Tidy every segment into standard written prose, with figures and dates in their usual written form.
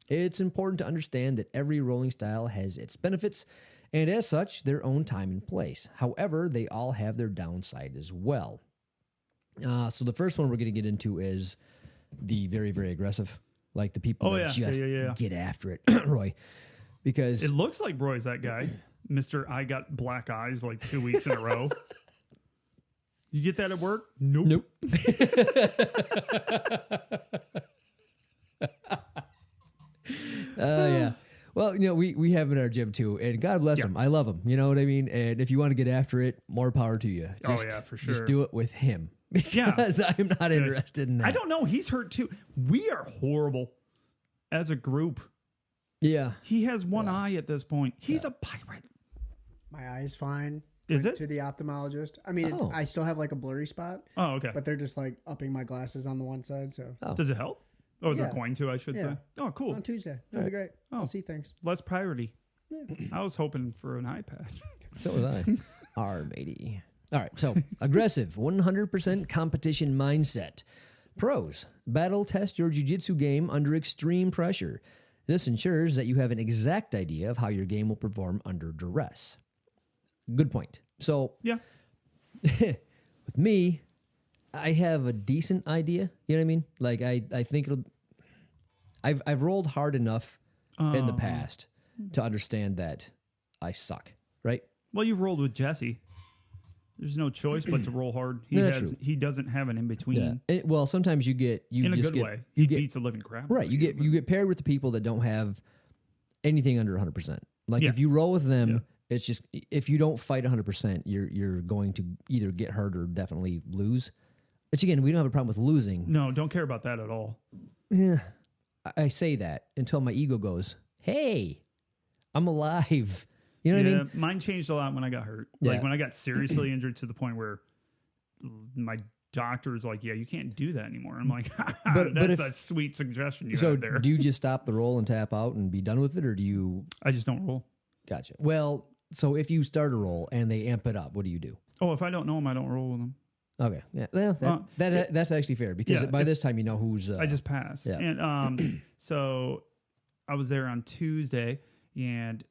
It's important to understand that every rolling style has its benefits, and as such, their own time and place. However, they all have their downside as well. So the first one we're going to get into is the very, very aggressive, like the people that just get after it, Roy. Because it looks like Roy's that guy, Mr. I got black eyes like 2 weeks in a row. You get that at work? Nope. Yeah. Well, we have in our gym too, and God bless him. I love him. You know what I mean? And if you want to get after it, more power to you. For sure. Just do it with him. Because I'm not interested in that. I don't know. He's hurt too. We are horrible as a group. Yeah. He has one eye at this point. He's a pirate. My eye's fine. Is Went it? to the ophthalmologist. I mean, I still have like a blurry spot. Oh, okay. But they're just like upping my glasses on the one side. So Does it help? Oh, they're going to, I should say. Oh, cool. On Tuesday. That'll be great. I'll see things. Less priority. I was hoping for an eye patch. So was I. matey. All right, so aggressive, 100% competition mindset. Pros, battle test your jiu-jitsu game under extreme pressure. This ensures that you have an exact idea of how your game will perform under duress. Good point. So, with me, I have a decent idea. You know what I mean? Like, I think it'll... I've rolled hard enough in the past to understand that I suck, right? Well, you've rolled with Jesse. There's no choice but to roll hard. He doesn't have an in between. Yeah. Well, sometimes you get in a good way. He beats the living crap. Right. You get paired with the people that don't have anything under 100%. Like if you roll with them, it's just if you don't fight 100%, you're going to either get hurt or definitely lose. Which again, we don't have a problem with losing. No, don't care about that at all. Yeah. I say that until my ego goes, "Hey, I'm alive." You know what I mean? Mine changed a lot when I got hurt. Like when I got seriously injured to the point where my doctor was like, "Yeah, you can't do that anymore." I'm like, "That's a sweet suggestion you have there." So do you just stop the roll and tap out and be done with it, or do you? I just don't roll. Gotcha. Well, so if you start a roll and they amp it up, what do you do? Oh, if I don't know them, I don't roll with them. Okay. Yeah. Well, that's actually fair because by this time you know who's. I just pass. Yeah. And so I was there on Tuesday, and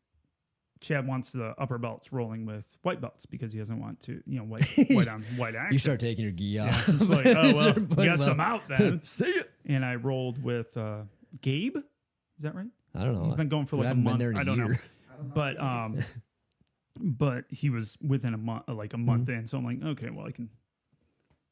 Chad wants the upper belts rolling with white belts because he doesn't want to, white on white action. You start taking your gi off. It's like, oh, well, get some out then. See ya. And I rolled with Gabe. Is that right? I don't know. He's been going for like a month. I don't know. But he was within a month, in. So I'm like, okay, well, I can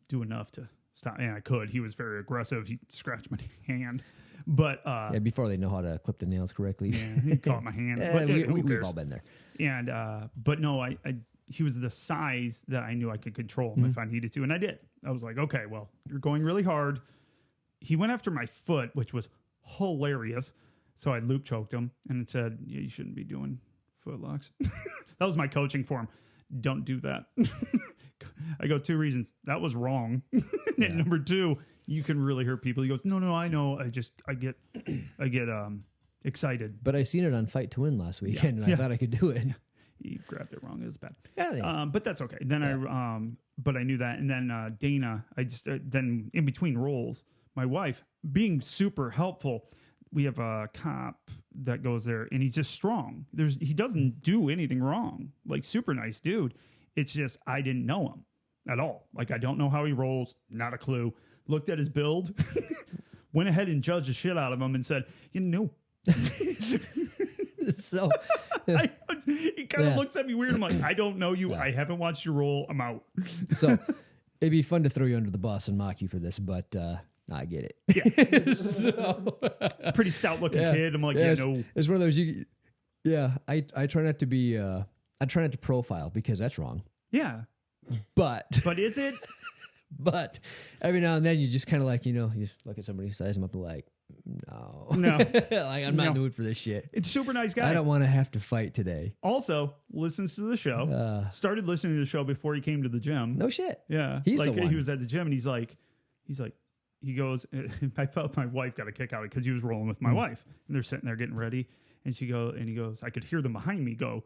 do enough to stop. And I could. He was very aggressive. He scratched my hand. But before they know how to clip the nails correctly. He caught my hand. But we've all been there. And but no, he was the size that I knew I could control him if I needed to, and I did. I was like, okay, well, you're going really hard. He went after my foot, which was hilarious. So I loop choked him and said, "Yeah, you shouldn't be doing foot locks." That was my coaching for him. Don't do that. I go 2 reasons. That was wrong. And number 2, you can really hurt people. He goes, no, I know. I get excited. But I seen it on Fight to Win last weekend, and I thought I could do it. He grabbed it wrong. It was bad. Yeah, but that's okay. Then but I knew that. And then Dana, then in between rolls, my wife being super helpful. We have a cop that goes there, and he's just strong. He doesn't do anything wrong. Like, super nice dude. It's just I didn't know him at all. Like, I don't know how he rolls. Not a clue. Looked at his build, went ahead and judged the shit out of him and said, So he kind of looks at me weird. I'm like, I don't know you. I haven't watched you roll. I'm out. So it'd be fun to throw you under the bus and mock you for this, but I get it. Yeah. So, pretty stout looking kid. I'm like, no. It's one of those. I try not to be. I try not to profile because that's wrong. Yeah. But is it? But every now and then you just kind of like, you look at somebody, size them up and like, no. Like, I'm not in the mood for this shit. It's a super nice guy. I don't want to have to fight today. Also, listens to the show. Started listening to the show before he came to the gym. No shit. Yeah. He's the one. He was at the gym and he goes, I felt my wife got a kick out because he was rolling with my wife. And they're sitting there getting ready. And he goes, I could hear them behind me go,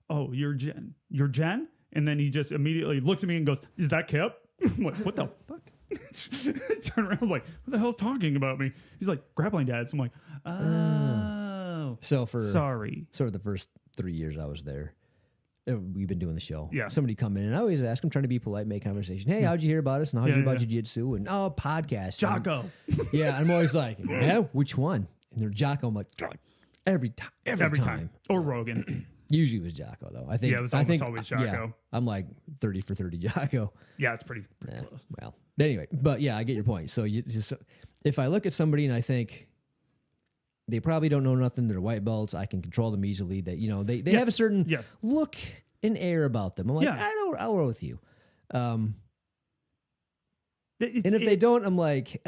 "Oh, you're Jen. You're Jen?" And then he just immediately looks at me and goes, "Is that Kip?" I'm like, what the fuck? I turn around like, what the hell's talking about me? He's like, Grappling Dad. So I'm like, So for sorry, sort of the first 3 years I was there, we've been doing the show. Yeah. Somebody come in and I always ask, I'm trying to be polite, make conversation. Hey, how'd you hear about us? And how'd you hear about jiu-jitsu? And podcast. Jocko. Yeah. I'm always like, yeah, which one? And they're Jocko. I'm like, God, every time. Or Rogan. Usually it was Jocko though. I think it was almost always Jocko. Yeah, I'm like 30 for 30 Jocko. Yeah, it's pretty close. Well, anyway, but yeah, I get your point. So you just, if I look at somebody and I think they probably don't know nothing, they're white belts, I can control them easily. That they have a certain look and air about them. I'm like, I'll roll with you. And if they don't, I'm like,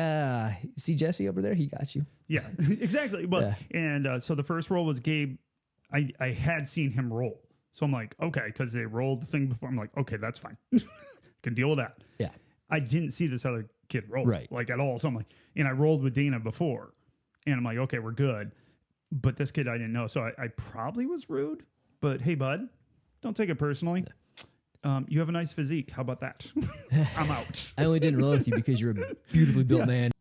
see Jesse over there, he got you. Yeah, exactly. But and so the first roll was Gabe. I had seen him roll, so I'm like, okay, because they rolled the thing before. I'm like, okay, that's fine. Can deal with that. Yeah. I didn't see this other kid roll, like at all. So I'm like, and I rolled with Dana before, and I'm like, okay, we're good. But this kid I didn't know, so I probably was rude. But hey, bud, don't take it personally. You have a nice physique. How about that? I'm out. I only didn't roll with you because you're a beautifully built man.